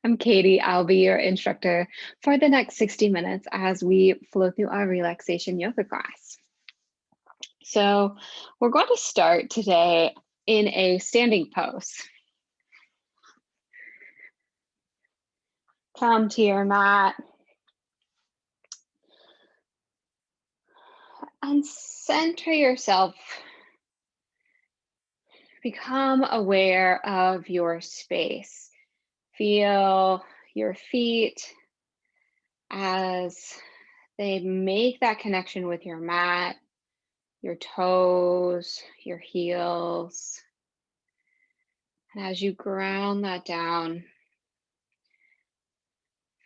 I'm Katie. I'll be your instructor for the next 60 minutes as we flow through our relaxation yoga class. So we're going to start today in a standing pose. Come to your mat and center yourself. Become aware of your space. Feel your feet as they make that connection with your mat, your toes, your heels. And as you ground that down,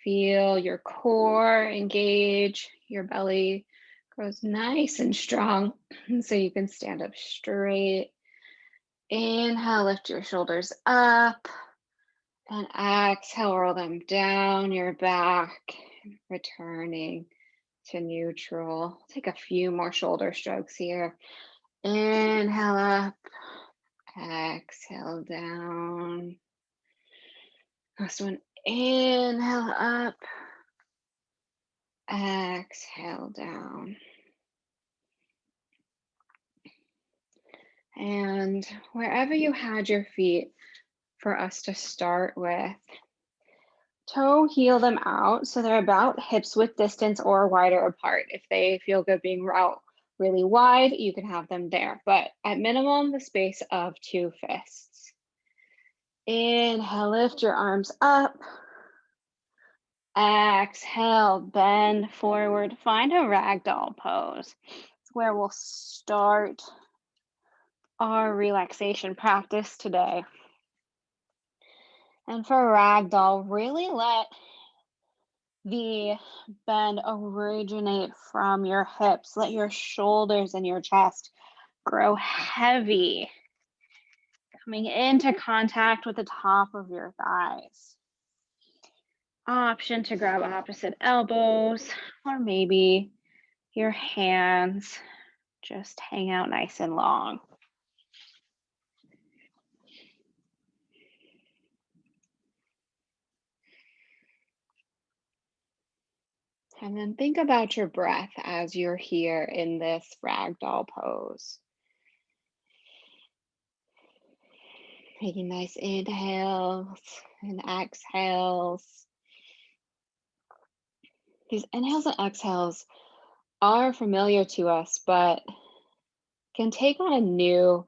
feel your core engage, your belly grows nice and strong so you can stand up straight. Inhale, lift your shoulders up. And exhale, roll them down your back, returning to neutral. Take a few more shoulder strokes here. Inhale up, exhale down. Last one, inhale up, exhale down. And wherever you had your feet, for us to start with, toe heel them out so they're about hips width distance or wider apart. If they feel good being out really wide, you can have them there, but at minimum, the space of 2 fists. Inhale, lift your arms up. Exhale, bend forward, find a ragdoll pose. It's where we'll start our relaxation practice today. And for ragdoll, really let the bend originate from your hips. Let your shoulders and your chest grow heavy, coming into contact with the top of your thighs. Option to grab opposite elbows, or maybe your hands just hang out nice and long. And then think about your breath as you're here in this ragdoll pose. Taking nice inhales and exhales. These inhales and exhales are familiar to us, but can take on a new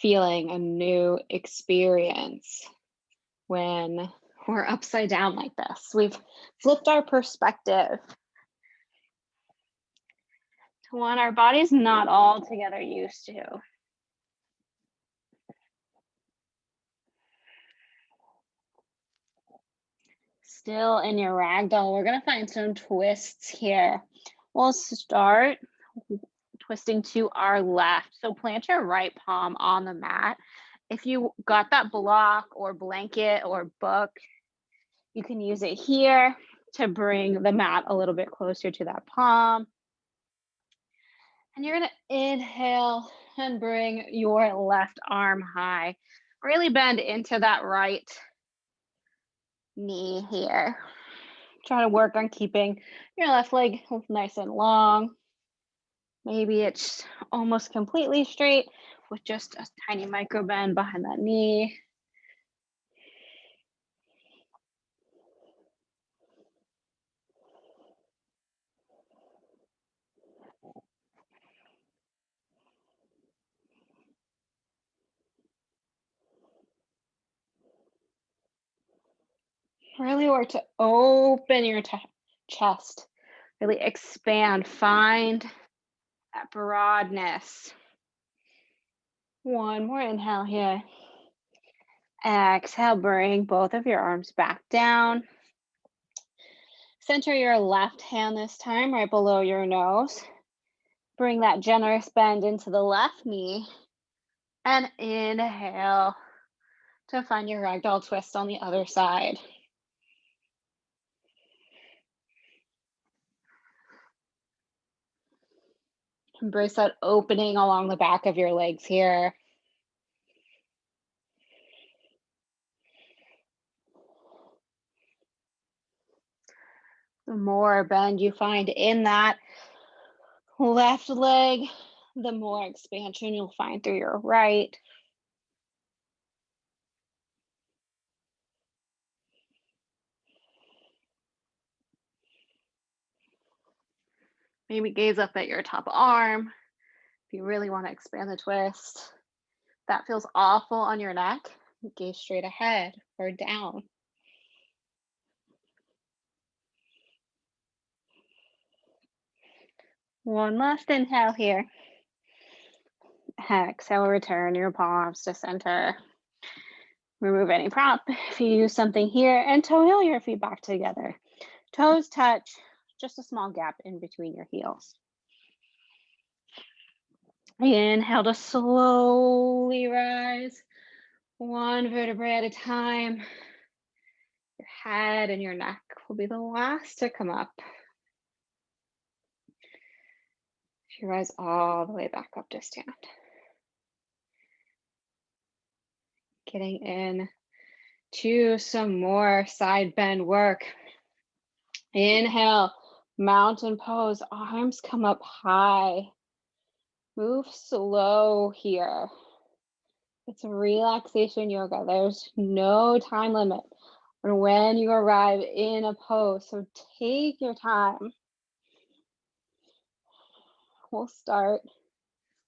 feeling, a new experience when we're upside down like this. We've flipped our perspective to one our body's not altogether used to. Still in your ragdoll, we're gonna find some twists here. We'll start twisting to our left. So plant your right palm on the mat. If you got that block or blanket or book, you can use it here to bring the mat a little bit closer to that palm. And you're gonna inhale and bring your left arm high. Really bend into that right knee here. Try to work on keeping your left leg nice and long. Maybe it's almost completely straight with just a tiny micro bend behind that knee. Really work to open your chest, really expand, find that broadness. One more inhale here. Exhale, bring both of your arms back down. Center your left hand this time, right below your nose. Bring that generous bend into the left knee. And inhale to find your ragdoll twist on the other side. Embrace that opening along the back of your legs here. The more bend you find in that left leg, the more expansion you'll find through your right. Maybe gaze up at your top arm if you really want to expand the twist. If that feels awful on your neck, gaze straight ahead or down. One last inhale here. Exhale, return your palms to center. Remove any prop if you use something here, and toe heel your feet back together. Toes touch, just a small gap in between your heels. Inhale to slowly rise, one vertebrae at a time. Your head and your neck will be the last to come up. You rise all the way back up to stand. Getting in to some more side bend work. Inhale, mountain pose, arms come up high. Move slow here. It's relaxation yoga. There's no time limit on when you arrive in a pose, so take your time. We'll start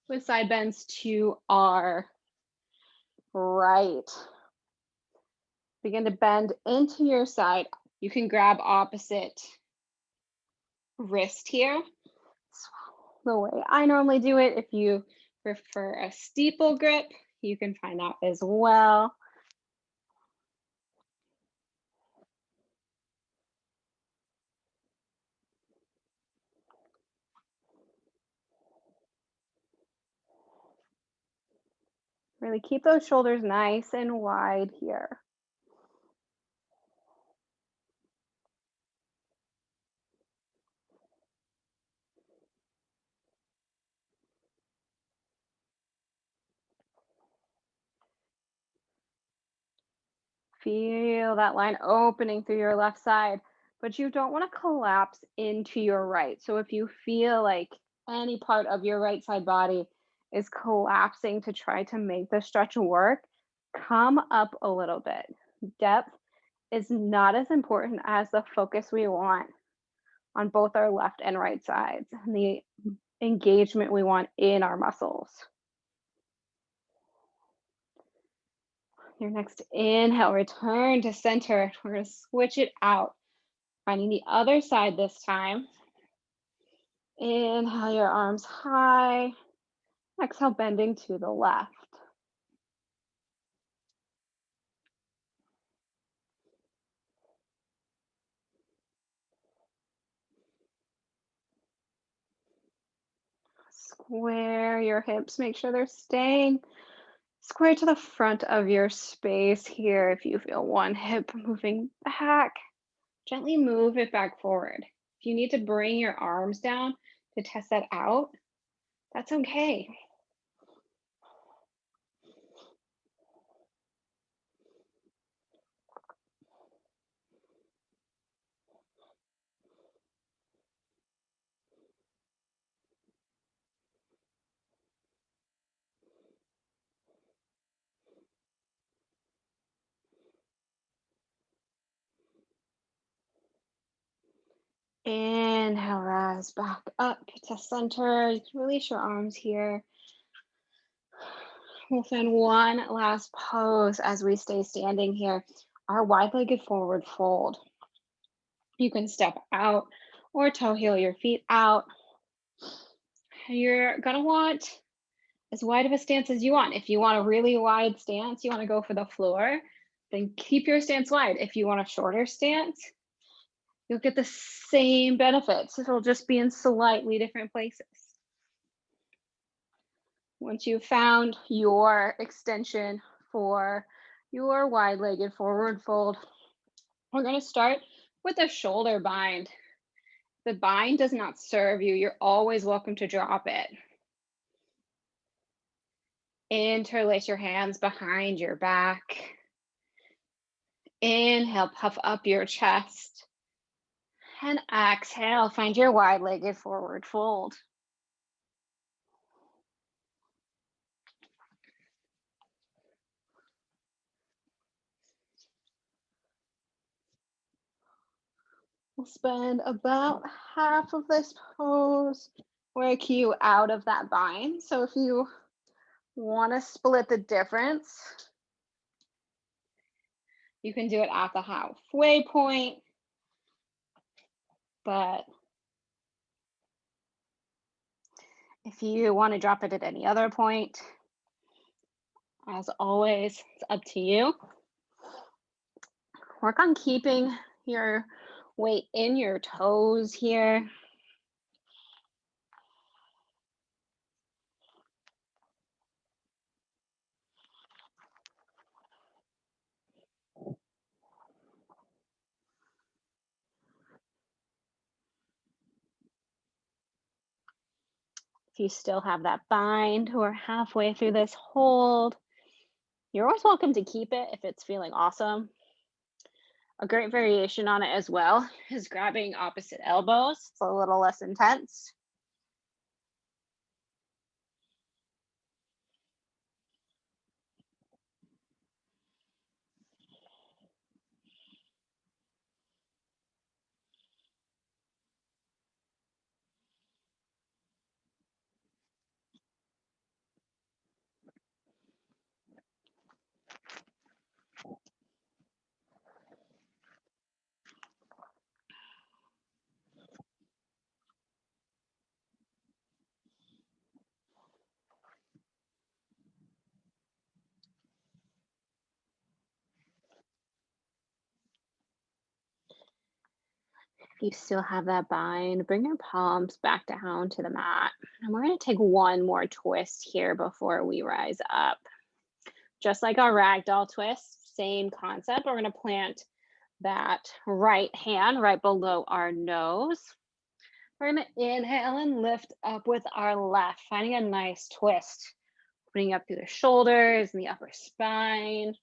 with side bends to our right. Begin to bend into your side. You can grab opposite wrist here. The way I normally do it. If you prefer a steeple grip, you can find that as well. Really keep those shoulders nice and wide here. Feel that line opening through your left side, but you don't want to collapse into your right. So if you feel like any part of your right side body is collapsing to try to make the stretch work, come up a little bit. Depth is not as important as the focus we want on both our left and right sides and the engagement we want in our muscles. Your next inhale, return to center. We're going to switch it out. Finding the other side this time. Inhale your arms high. Exhale, bending to the left. Square your hips. Make sure they're staying square to the front of your space here. If you feel one hip moving back, gently move it back forward. If you need to bring your arms down to test that out, that's okay. Inhale, rise back up to center. You can release your arms here. We'll find one last pose as we stay standing here. Our wide-legged forward fold. You can step out or toe heel your feet out. You're gonna want as wide of a stance as you want. If you want a really wide stance, you wanna go for the floor, then keep your stance wide. If you want a shorter stance, you'll get the same benefits. It'll just be in slightly different places. Once you've found your extension for your wide-legged forward fold, we're going to start with a shoulder bind. The bind does not serve you. You're always welcome to drop it. Interlace your hands behind your back. Inhale, puff up your chest. And exhale, find your wide-legged forward fold. We'll spend about half of this pose work you out of that bind. So if you want to split the difference, you can do it at the halfway point, but if you want to drop it at any other point, as always, it's up to you. Work on keeping your weight in your toes here. If you still have that bind or halfway through this hold, you're always welcome to keep it if it's feeling awesome. A great variation on it as well is grabbing opposite elbows. It's a little less intense. You still have that bind, bring your palms back down to the mat. And we're going to take one more twist here before we rise up. Just like our ragdoll twist, same concept. We're going to plant that right hand right below our nose. We're going to inhale and lift up with our left, finding a nice twist, opening up through the shoulders and the upper spine.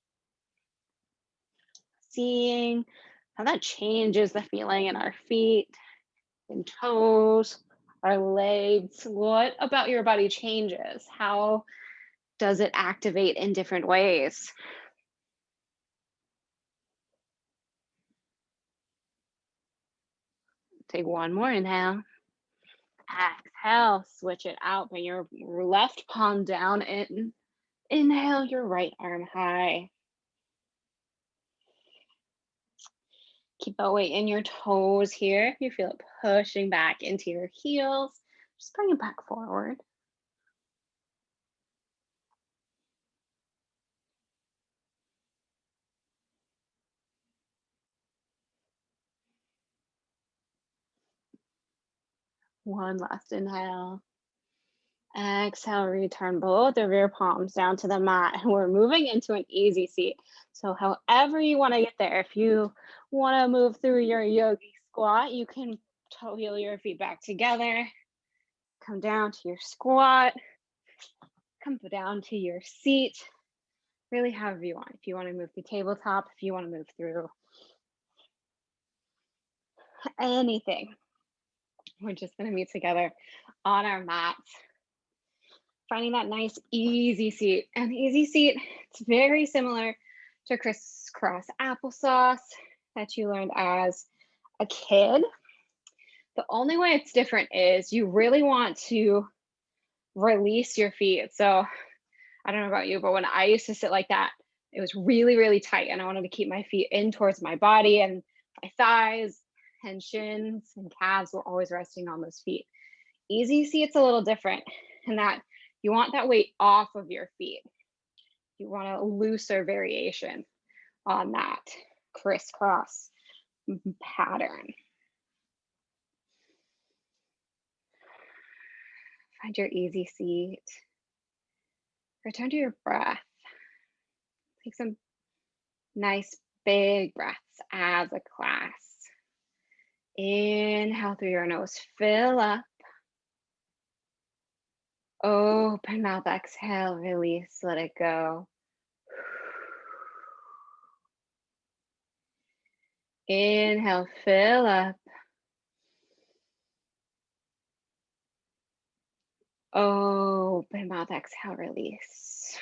Seeing how that changes the feeling in our feet and toes, our legs. What about your body changes? How does it activate in different ways? Take one more inhale. Exhale, switch it out. Bring your left palm down and inhale your right arm high. Keep that weight in your toes here. If you feel it pushing back into your heels, just bring it back forward. One last inhale. Exhale, return both of your palms down to the mat. We're moving into an easy seat. So however you want to get there, if you want to move through your yogi squat, you can wheel your feet back together, come down to your squat, come down to your seat, really however you want. If you want to move to tabletop, if you want to move through anything, we're just going to meet together on our mats. Finding that nice easy seat. And easy seat, it's very similar to crisscross applesauce that you learned as a kid. The only way it's different is you really want to release your feet. So I don't know about you, but when I used to sit like that, it was really, really tight. And I wanted to keep my feet in towards my body, and my thighs and shins and calves were always resting on those feet. Easy seat's a little different in that you want that weight off of your feet. You want a looser variation on that crisscross pattern. Find your easy seat. Return to your breath. Take some nice big breaths as a class. Inhale through your nose, fill up. Open mouth, exhale, release, let it go. Inhale, fill up. Open mouth, exhale, release.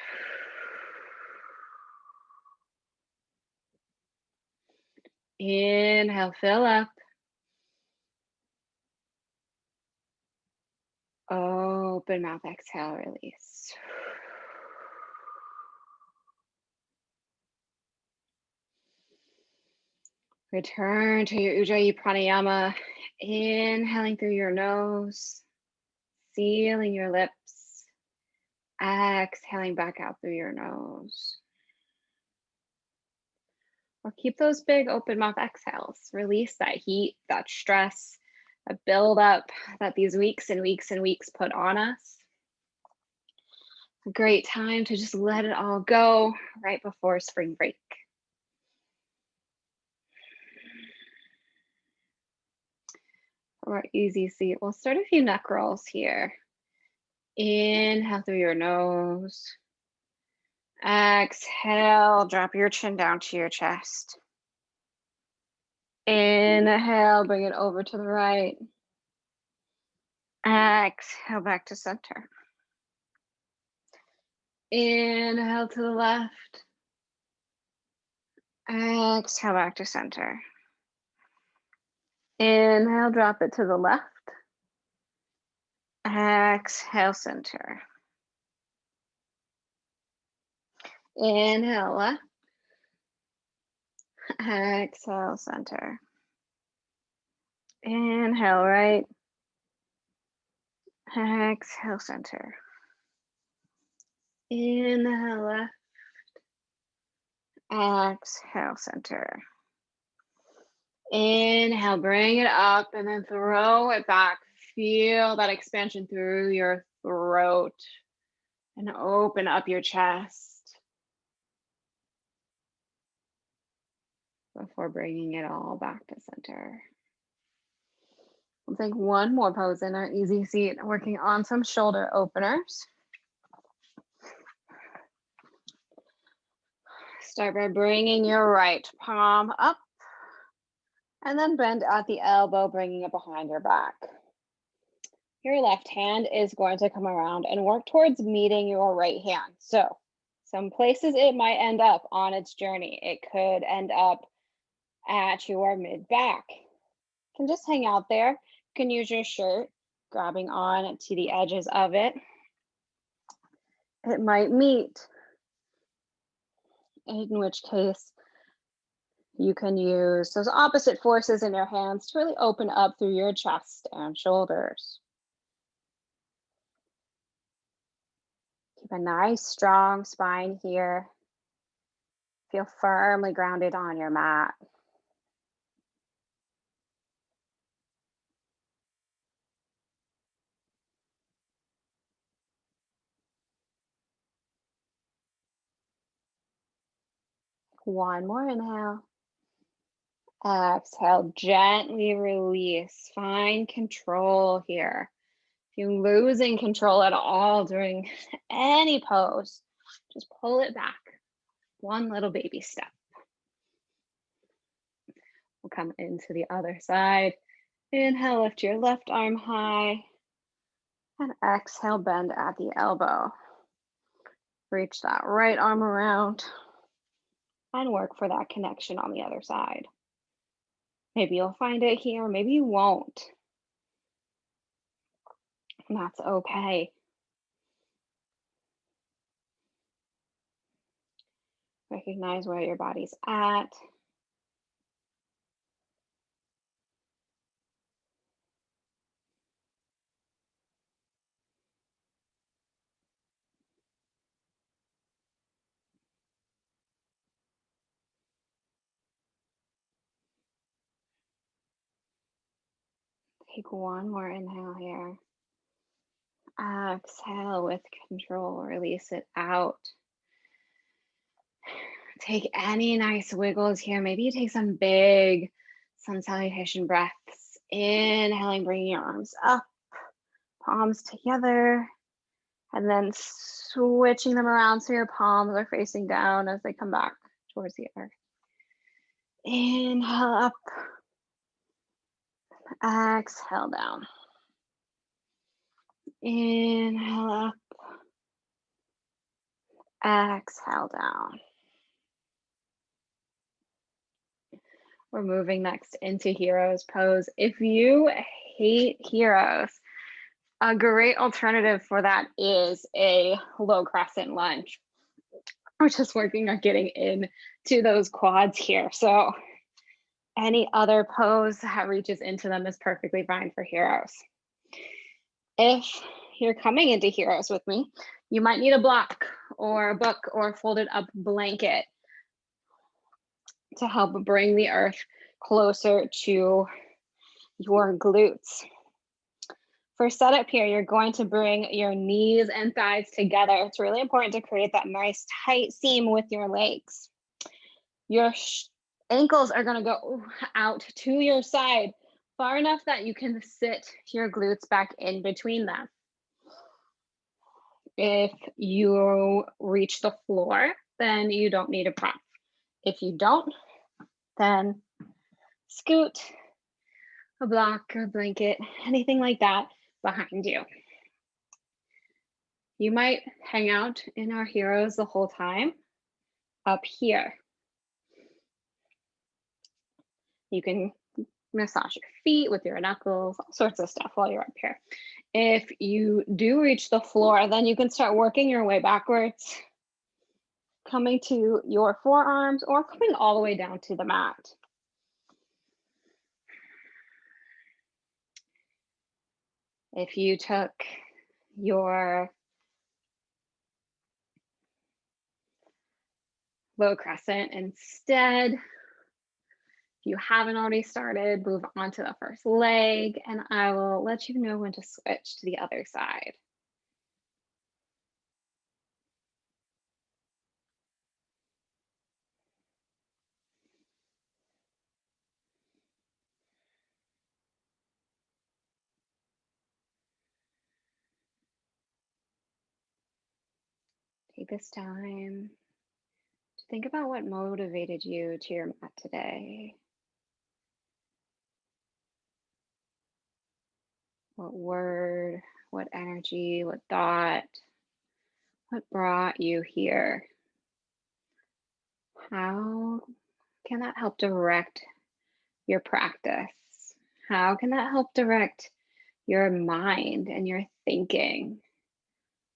Inhale, fill up. Open mouth, exhale, release. Return to your Ujjayi Pranayama. Inhaling through your nose, sealing your lips. Exhaling back out through your nose. Or keep those big open mouth exhales. Release that heat, that stress, that buildup that these weeks and weeks and weeks put on us. A great time to just let it all go right before spring break. For our easy seat, we'll start a few neck rolls here. Inhale through your nose. Exhale, drop your chin down to your chest. Inhale, bring it over to the right. Exhale, back to center. Inhale to the left. Exhale, back to center. Inhale, drop it to the left. Exhale, center. Inhale, left. Exhale, center. Inhale, right. Exhale, center. Inhale, left. Exhale, center. Inhale, bring it up and then throw it back. Feel that expansion through your throat and open up your chest before bringing it all back to center. We'll take one more pose in our easy seat, working on some shoulder openers. Start by bringing your right palm up and then bend at the elbow, bringing it behind your back. Your left hand is going to come around and work towards meeting your right hand. So some places it might end up on its journey. It could end up at your mid-back. You can just hang out there. You can use your shirt, grabbing on to the edges of it. It might meet, in which case you can use those opposite forces in your hands to really open up through your chest and shoulders. Keep a nice, strong spine here. Feel firmly grounded on your mat. One more inhale. Exhale, gently release. Find control here. If you're losing control at all during any pose, just pull it back. One little baby step. We'll come into the other side. Inhale, lift your left arm high. And exhale, bend at the elbow. Reach that right arm around and work for that connection on the other side. Maybe you'll find it here, maybe you won't. And that's okay. Recognize where your body's at. Take one more inhale here. Exhale with control, release it out. Take any nice wiggles here. Maybe you take some big sun salutation breaths. Inhaling, bringing your arms up, palms together, and then switching them around so your palms are facing down as they come back towards the earth. Inhale up, exhale down. Inhale up. Exhale down. We're moving next into Hero's Pose. If you hate Heroes, a great alternative for that is a low crescent lunge. We're just working on getting into those quads here. So any other pose that reaches into them is perfectly fine for Heroes. If you're coming into Heroes with me, you might need a block or a book or a folded up blanket to help bring the earth closer to your glutes. For setup here, you're going to bring your knees and thighs together. It's really important to create that nice tight seam with your legs. Your ankles are going to go out to your side far enough that you can sit your glutes back in between them. If you reach the floor, then you don't need a prop. If you don't, then scoot, a block, or a blanket, anything like that behind you. You might hang out in our Heroes the whole time up here. You can massage your feet with your knuckles, all sorts of stuff while you're up here. If you do reach the floor, then you can start working your way backwards, coming to your forearms or coming all the way down to the mat. If you took your low crescent instead, if you haven't already started, move on to the first leg, and I will let you know when to switch to the other side. Take this time to think about what motivated you to your mat today. What word, what energy, what thought, what brought you here? How can that help direct your practice? How can that help direct your mind and your thinking?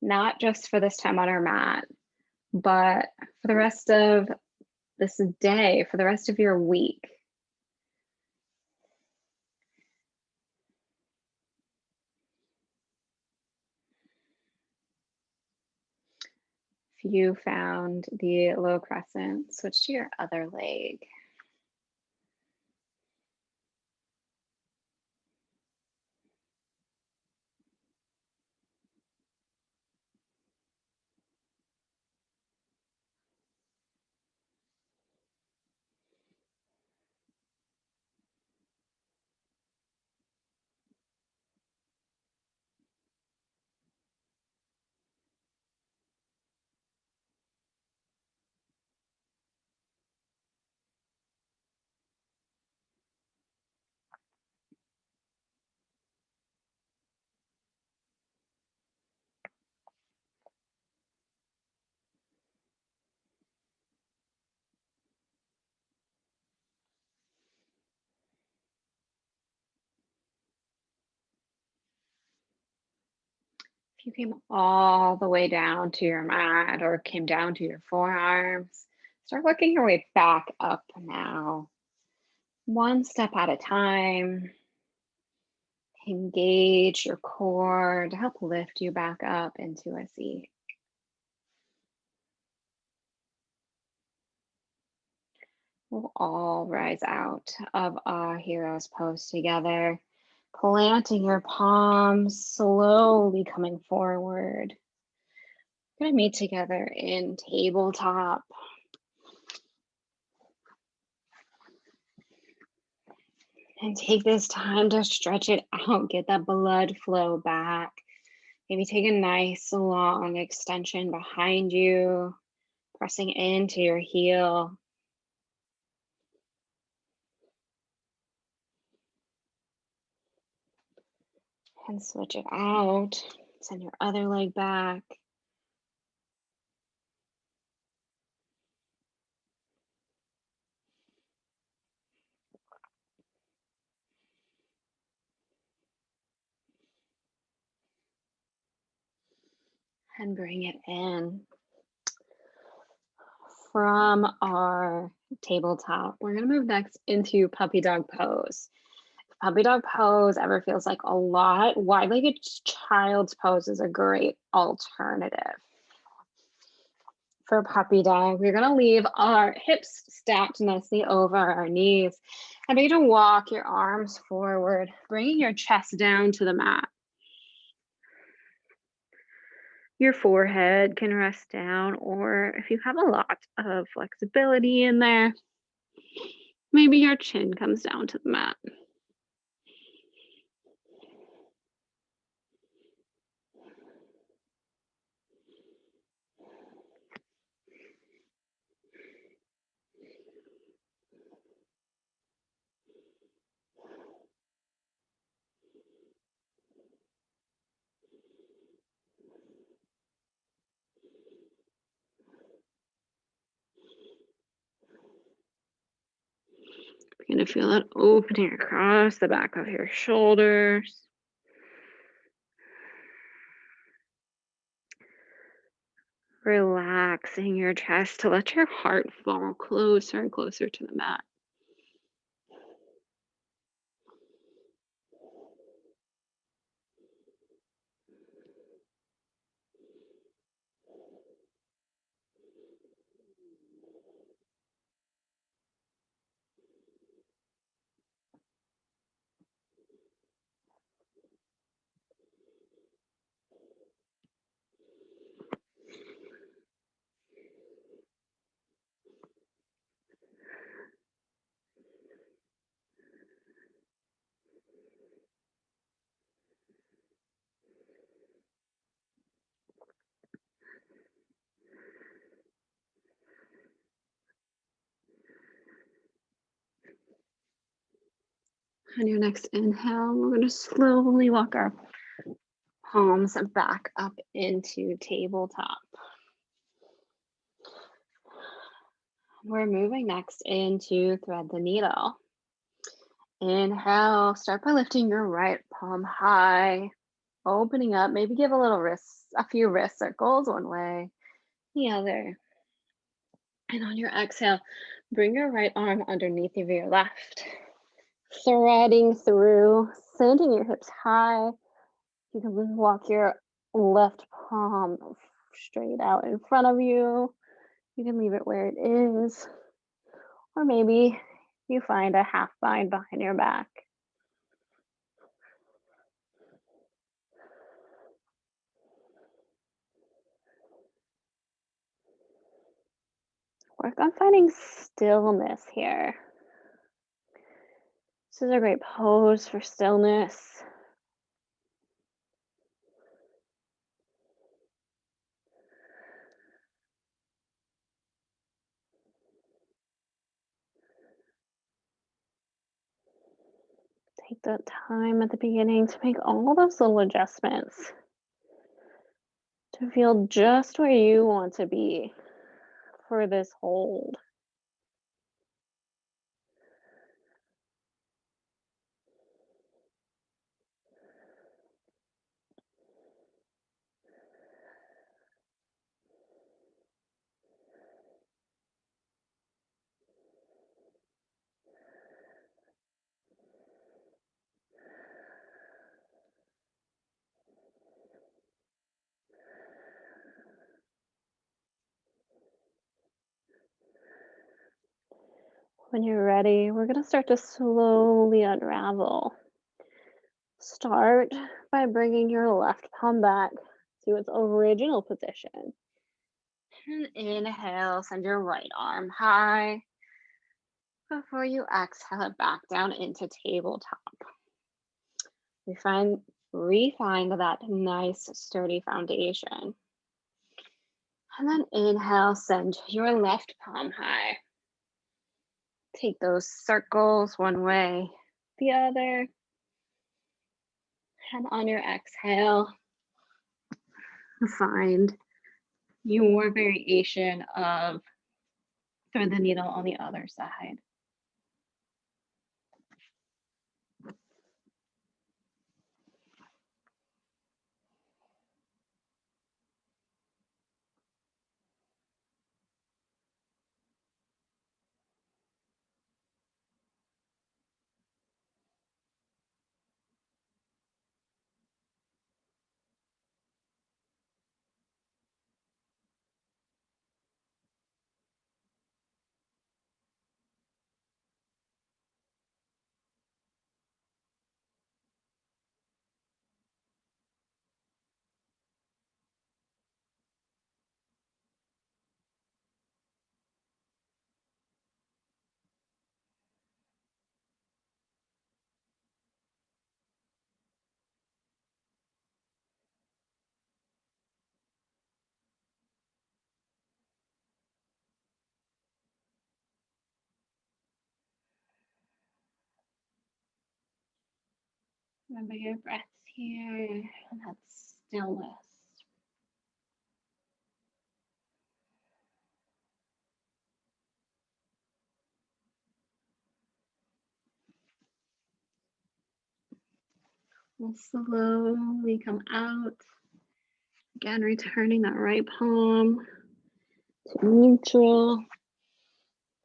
Not just for this time on our mat, but for the rest of this day, for the rest of your week. If you found the low crescent, switch to your other leg. If you came all the way down to your mat or came down to your forearms, start working your way back up now. One step at a time. Engage your core to help lift you back up into a seat. We'll all rise out of our Hero's Pose together, planting your palms, slowly coming forward. We're going to meet together in tabletop. And take this time to stretch it out, get that blood flow back. Maybe take a nice long extension behind you, pressing into your heel. And switch it out. Send your other leg back. And bring it in. From our tabletop, we're going to move next into puppy dog pose. If puppy dog pose ever feels like a lot, wide-legged child's pose is a great alternative. For puppy dog, we're going to leave our hips stacked nicely over our knees and begin to walk your arms forward, bringing your chest down to the mat. Your forehead can rest down, or if you have a lot of flexibility in there, maybe your chin comes down to the mat. You're going to feel that opening across the back of your shoulders. Relaxing your chest to let your heart fall closer and closer to the mat. On your next inhale, we're going to slowly walk our palms back up into tabletop. We're moving next into thread the needle. Inhale, start by lifting your right palm high, opening up, maybe give a few wrist circles one way, the other. And on your exhale, bring your right arm underneath of your left. Threading through, sending your hips high. You can walk your left palm straight out in front of you. You can leave it where it is. Or maybe you find a half bind behind your back. Work on finding stillness here. This is a great pose for stillness. Take that time at the beginning to make all those little adjustments to feel just where you want to be for this hold. When you're ready, we're going to start to slowly unravel. Start by bringing your left palm back to its original position. And inhale, send your right arm high before you exhale it back down into tabletop. Refine that nice sturdy foundation. And then inhale, send your left palm high. Take those circles one way, the other. And on your exhale, Find your variation of thread the needle on the other side. Remember your breaths here and that stillness. We'll slowly come out. Again, returning that right palm to neutral.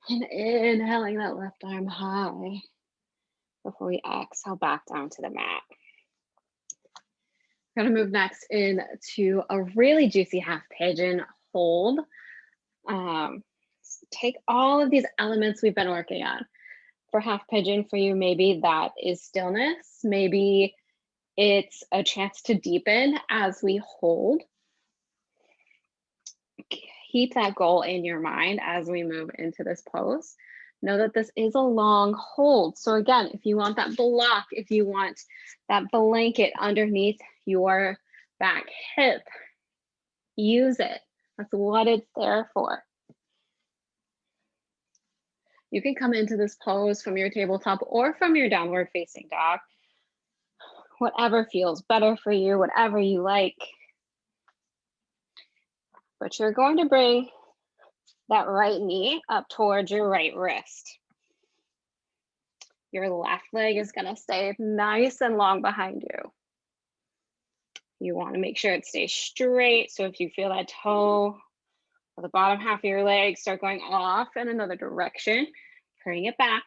And inhaling that left arm high before we exhale back down to the mat. We're gonna move next into a really juicy half pigeon hold. Take all of these elements we've been working on. For half pigeon, for you, maybe that is stillness. Maybe it's a chance to deepen as we hold. Keep that goal in your mind as we move into this pose. Know that this is a long hold. So again, if you want that block, if you want that blanket underneath your back hip, use it. That's what it's there for. You can come into this pose from your tabletop or from your downward facing dog. Whatever feels better for you, whatever you like. But you're going to bring that right knee up towards your right wrist. Your left leg is gonna stay nice and long behind you. You wanna make sure it stays straight. So if you feel that toe or the bottom half of your leg start going off in another direction, bring it back.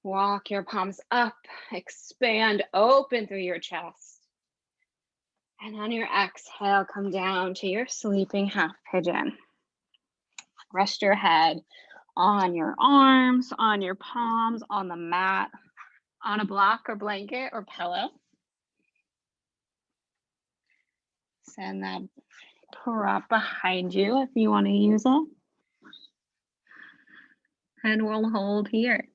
Walk your palms up, expand, open through your chest. And on your exhale, come down to your sleeping half pigeon. Rest your head on your arms, on your palms, on the mat, on a block or blanket or pillow. Send that prop behind you if you want to use it. And we'll hold here.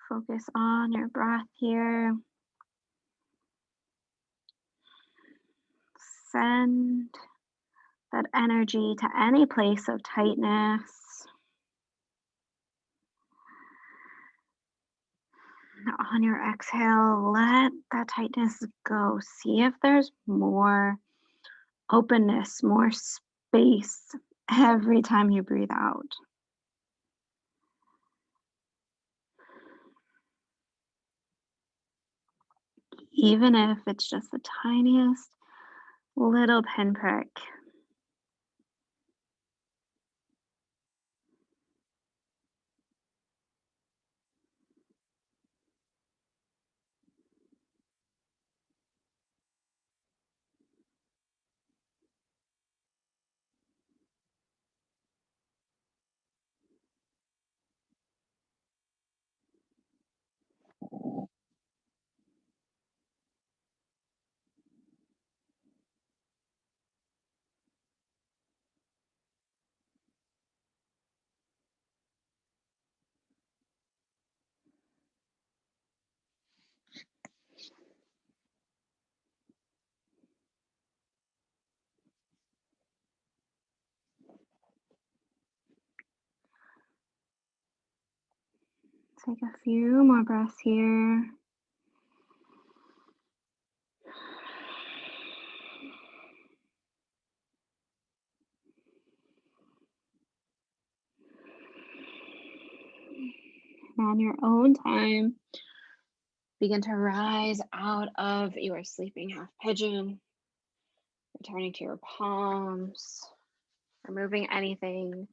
Focus on your breath here. send that energy to any place of tightness. On your exhale, let that tightness go. See if there's more openness, more space every time you breathe out. Even if it's just the tiniest little pinprick. Take a few more breaths here. On your own time, begin to rise out of your sleeping half pigeon, returning to your palms, removing anything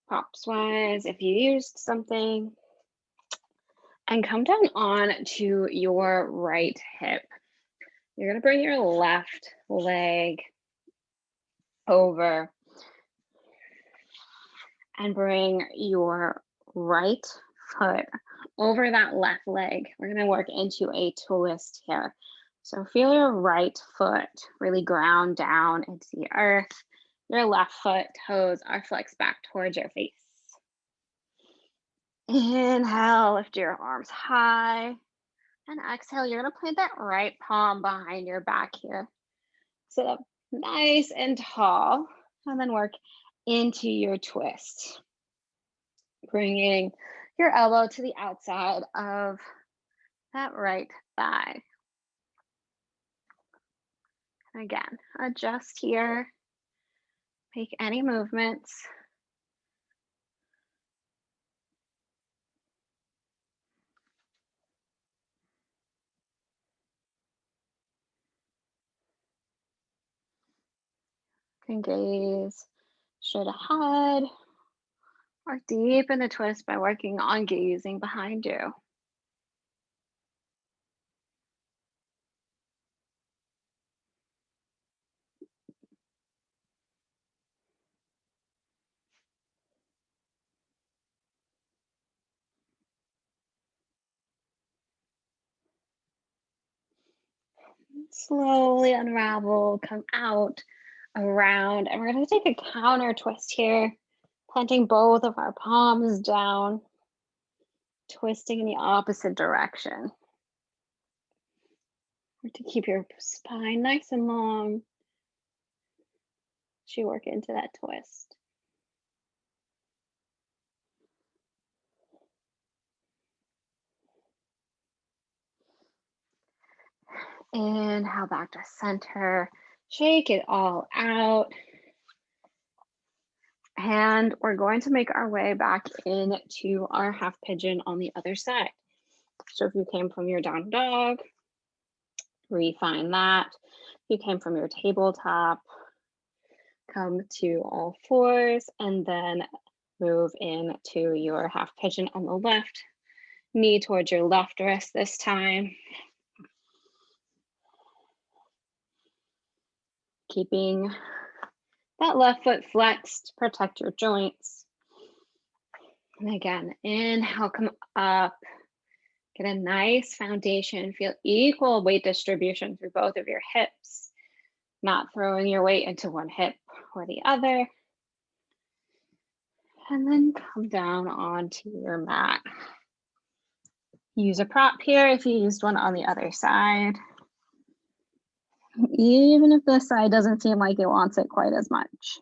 props wise if you used something, and come down on to your right hip. You're going to bring your left leg over and bring your right foot over that left leg. We're going to work into a twist here. So feel your right foot really ground down into the earth. Your left foot toes are flexed back towards your face. Inhale, lift your arms high. And exhale, you're going to plant that right palm behind your back here. Sit up nice and tall, and then work into your twist. Bringing your elbow to the outside of that right thigh. And again, adjust here. Make any movements. You can gaze straight ahead or deep in the twist by working on gazing behind you. Slowly unravel, come out, around, and we're going to take a counter twist here, planting both of our palms down, twisting in the opposite direction. To keep your spine nice and long as you work into that twist. Inhale back to center, shake it all out. And we're going to make our way back into our half pigeon on the other side. So if you came from your down dog, refine that. If you came from your tabletop, come to all fours and then move into your half pigeon on the left. Knee towards your left wrist this time. Keeping that left foot flexed, protect your joints. And again, inhale, come up. Get a nice foundation. Feel equal weight distribution through both of your hips. Not throwing your weight into one hip or the other. And then come down onto your mat. Use a prop here if you used one on the other side. even if this side doesn't seem like it wants it quite as much.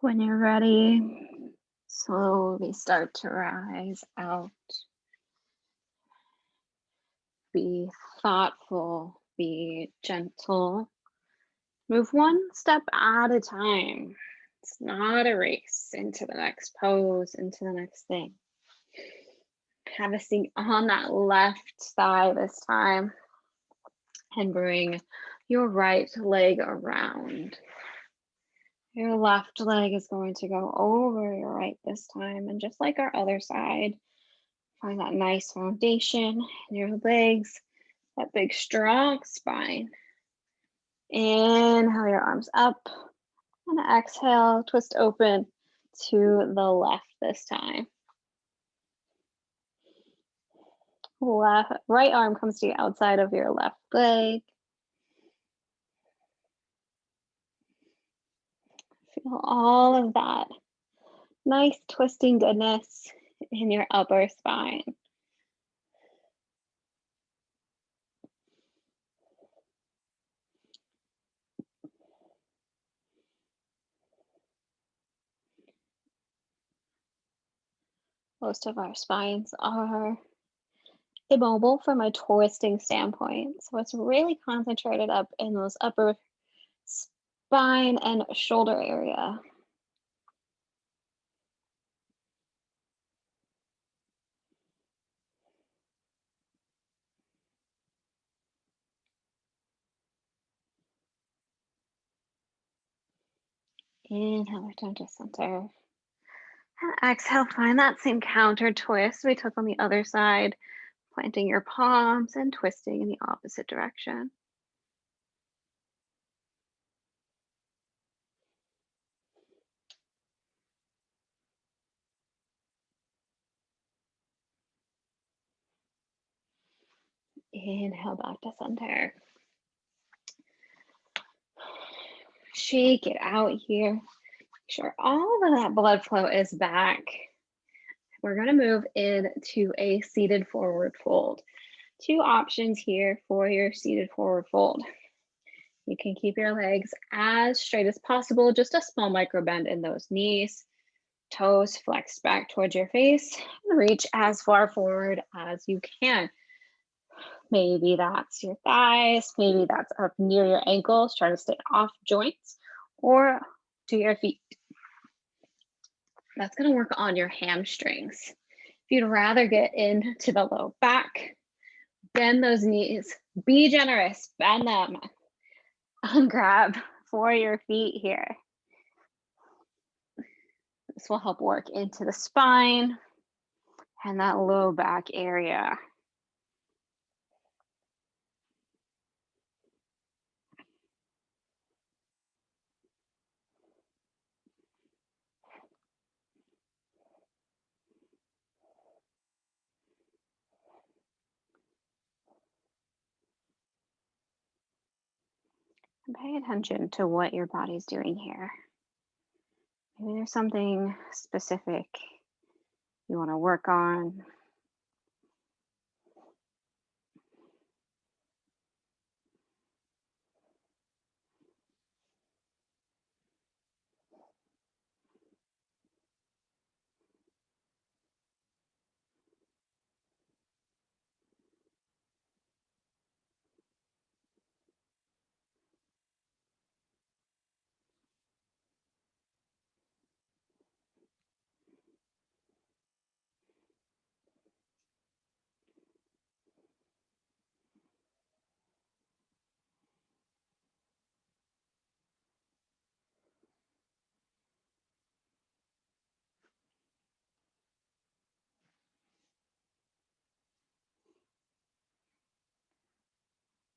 When you're ready, slowly start to rise out. Be thoughtful, be gentle. Move one step at a time. It's not a race into the next pose, into the next thing. Have a seat on that left thigh this time and bring your right leg around. Your left leg is going to go over your right this time. And just like our other side, find that nice foundation in your legs, that big strong spine. Inhale your arms up and exhale, twist open to the left this time. Right arm comes to the outside of your left leg. Feel all of that nice twisting goodness in your upper spine. Most of our spines are immobile from a twisting standpoint. So it's really concentrated up in those upper spine and shoulder area. Inhale, return to center. And exhale, find that same counter twist we took on the other side, planting your palms and twisting in the opposite direction. Inhale back to center. Shake it out here. Make sure all of that blood flow is back. We're going to move into a seated forward fold. Two options here for your seated forward fold. You can keep your legs as straight as possible, just a small micro bend in those knees. Toes flexed back towards your face, and reach as far forward as you can. Maybe that's your thighs, maybe that's up near your ankles, try to stay off joints, or to your feet. That's gonna work on your hamstrings. If you'd rather get into the low back, bend those knees, be generous, bend them, and grab for your feet here. This will help work into the spine and that low back area. And pay attention to what your body's doing here. Maybe there's something specific you want to work on.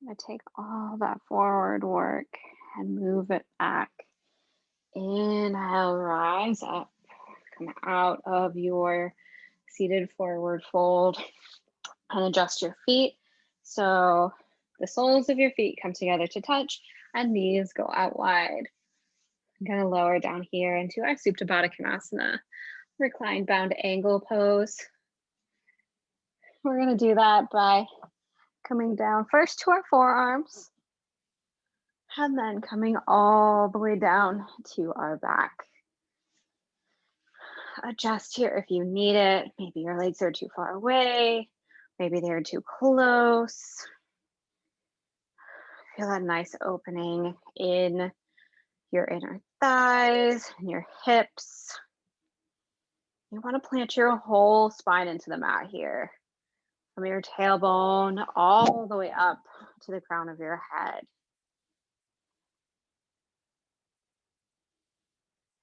I'm going to take all that forward work and move it back. Inhale, rise up. Come out of your seated forward fold and adjust your feet. So the soles of your feet come together to touch and knees go out wide. I'm going to lower down here into our Supta Baddha Konasana, reclined bound angle pose. We're going to do that by coming down first to our forearms and then coming all the way down to our back. Adjust here if you need it. Maybe your legs are too far away. Maybe they're too close. Feel that nice opening in your inner thighs and your hips. You want to plant your whole spine into the mat here, from your tailbone all the way up to the crown of your head.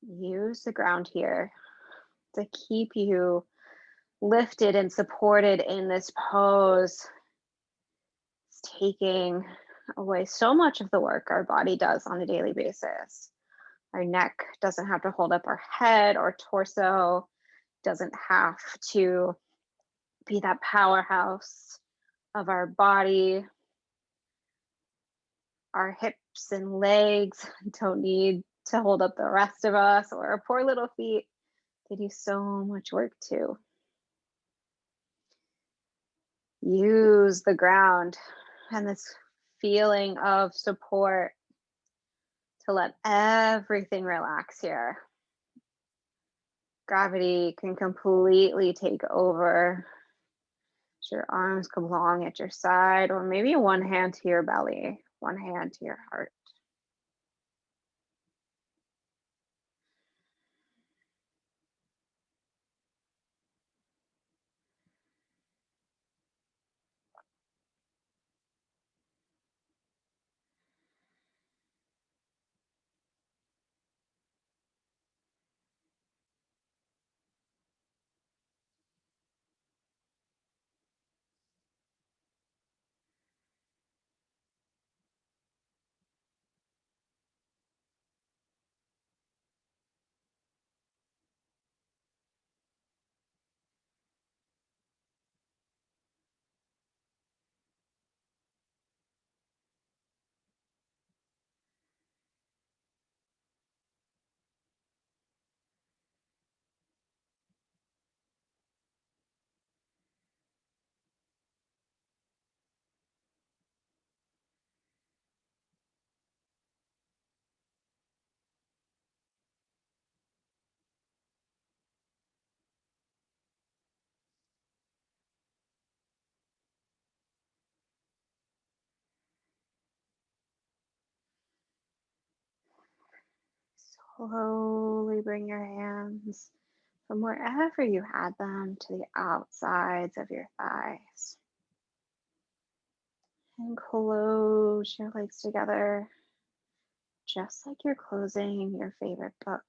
Use the ground here to keep you lifted and supported in this pose. It's taking away so much of the work our body does on a daily basis. Our neck doesn't have to hold up our head or torso, doesn't have to be that powerhouse of our body. Our hips and legs don't need to hold up the rest of us, or our poor little feet. They do so much work too. Use the ground and this feeling of support to let everything relax here. Gravity can completely take over. Your arms come along at your side, or maybe one hand to your belly, one hand to your heart. Slowly bring your hands from wherever you had them to the outsides of your thighs. And close your legs together, just like you're closing your favorite book.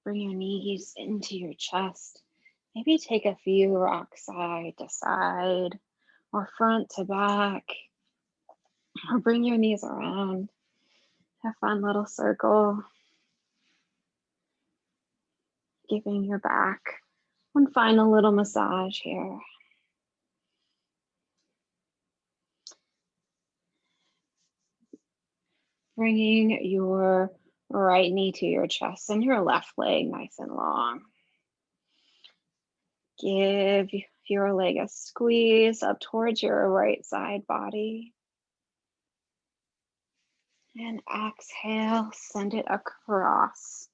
Bring your knees into your chest. Maybe take a few rocks side to side or front to back, or bring your knees around. A fun little circle, giving your back one final little massage here. Bringing your right knee to your chest and your left leg nice and long. Give your leg a squeeze up towards your right side body. And exhale, send it across.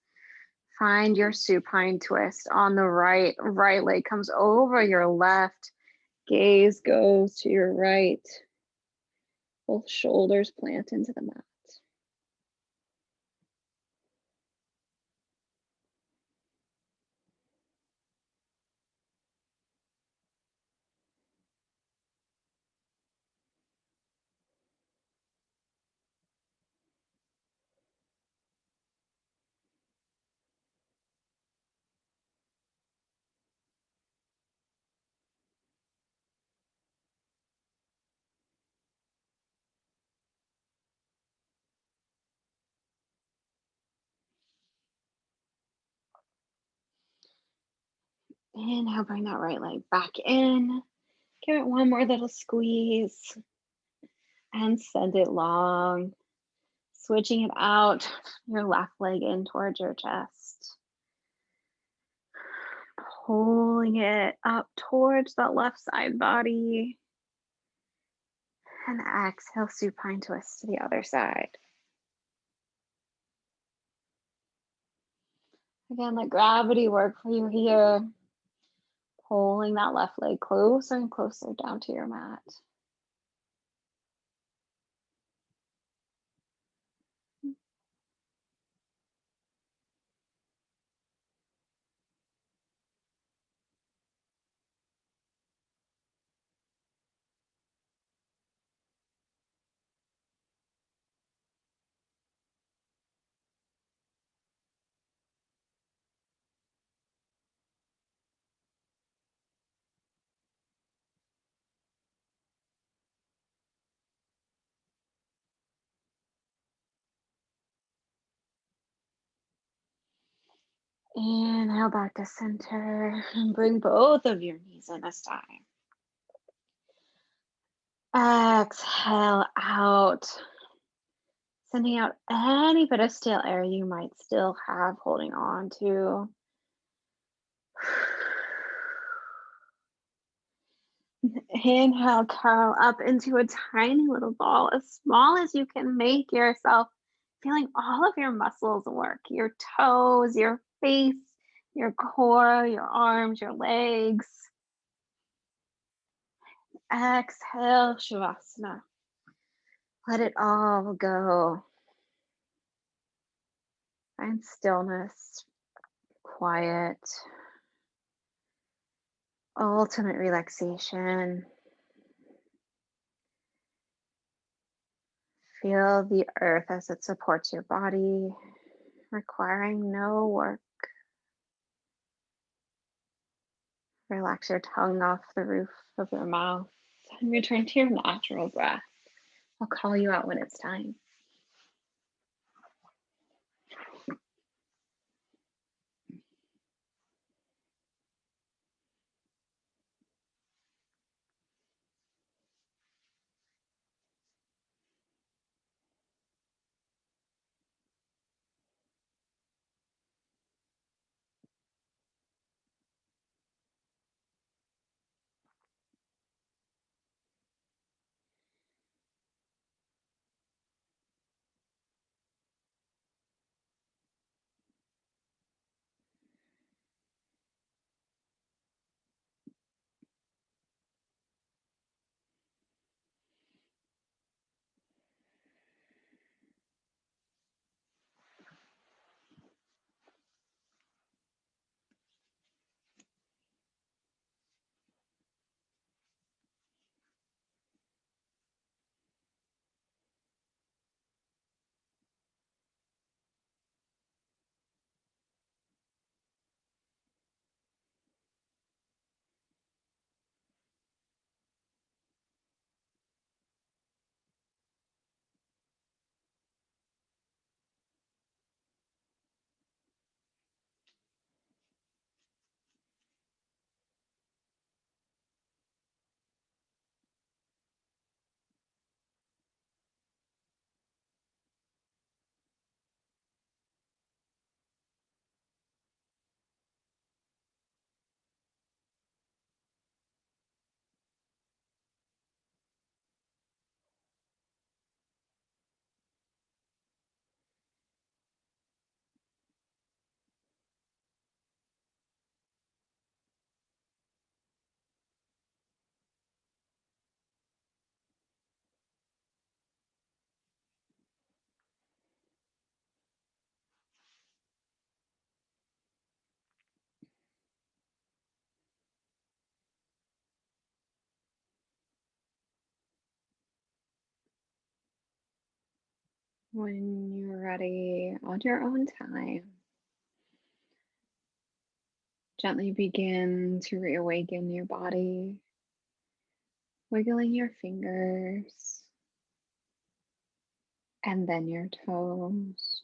Find your supine twist on the right. Right leg comes over your left. Gaze goes to your right. Both shoulders plant into the mat. Inhale, bring that right leg back in. Give it one more little squeeze and send it long. Switching it out, your left leg in towards your chest. Pulling it up towards that left side body. And exhale, supine twist to the other side. Again, let gravity work for you here. Pulling that left leg closer and closer down to your mat. Inhale back to center and bring both of your knees in this time. Exhale out, sending out any bit of stale air you might still have holding on to. Inhale, curl up into a tiny little ball, as small as you can make yourself. Feeling all of your muscles work, your toes, your face, your core, your arms, your legs. Exhale, Shavasana. Let it all go. Find stillness, quiet, ultimate relaxation. Feel the earth as it supports your body, requiring no work. Relax your tongue off the roof of your mouth and return to your natural breath. I'll call you out when it's time. When you're ready, on your own time, gently begin to reawaken your body, wiggling your fingers and then your toes.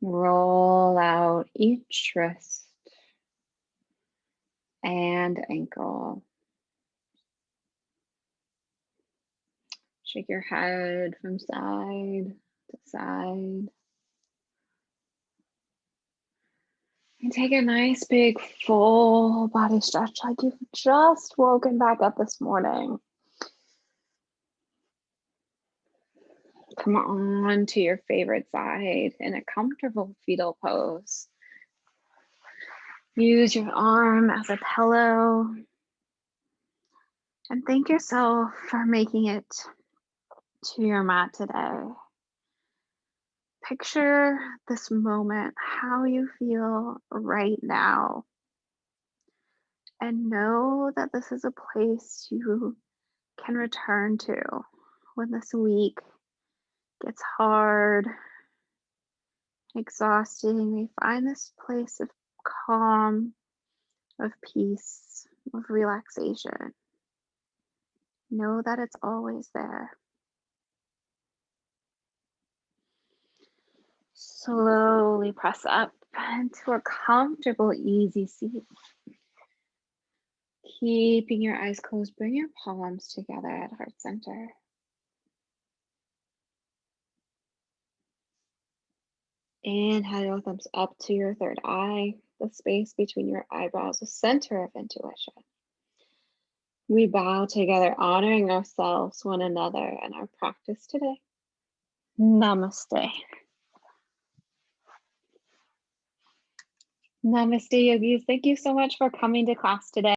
Roll out each wrist and ankle. Shake your head from side to side. And take a nice big full body stretch like you've just woken back up this morning. Come on to your favorite side in a comfortable fetal pose. Use your arm as a pillow. And thank yourself for making it to your mat today. Picture this moment, how you feel right now. And know that this is a place you can return to when this week gets hard, exhausting. We find this place of calm, of peace, of relaxation. Know that it's always there. Slowly press up into a comfortable, easy seat. Keeping your eyes closed, bring your palms together at heart center. Inhale your thumbs up to your third eye, the space between your eyebrows, the center of intuition. We bow together, honoring ourselves, one another, and our practice today. Namaste. Namaste, yogis. Thank you so much for coming to class today.